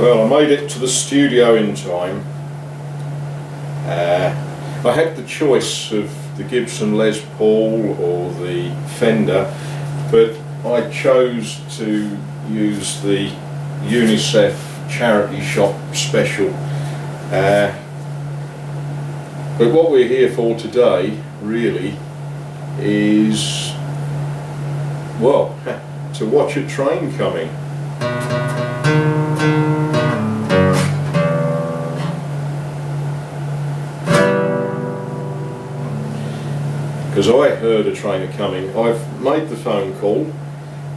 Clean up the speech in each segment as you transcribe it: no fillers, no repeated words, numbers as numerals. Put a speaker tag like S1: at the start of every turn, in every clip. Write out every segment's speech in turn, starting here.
S1: Well, I made it to the studio in time. I had the choice of the Gibson Les Paul or the Fender, but I chose to use the UNICEF Charity Shop Special. But what we're here for today really is, well, to watch a train coming. Because I heard a train coming. I've made the phone call.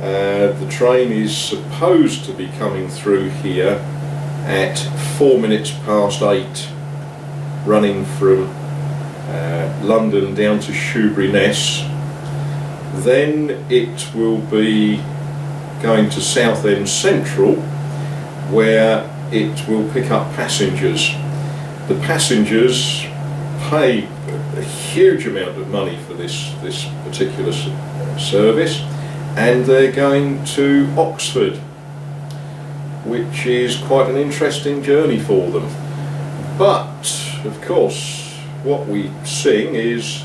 S1: The train is supposed to be coming through here at 8:04, running from London down to Shoebury-Ness. Then it will be going to Southend Central, where it will pick up passengers. The passengers pay a huge amount of money for this particular service, and they're going to Oxford, which is quite an interesting journey for them. But of course what we sing is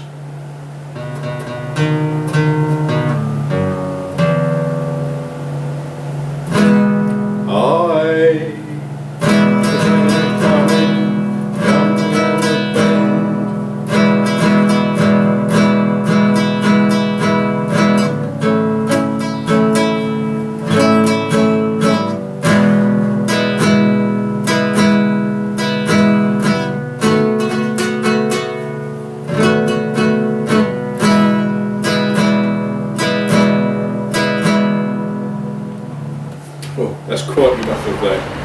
S1: that's quite enough of that.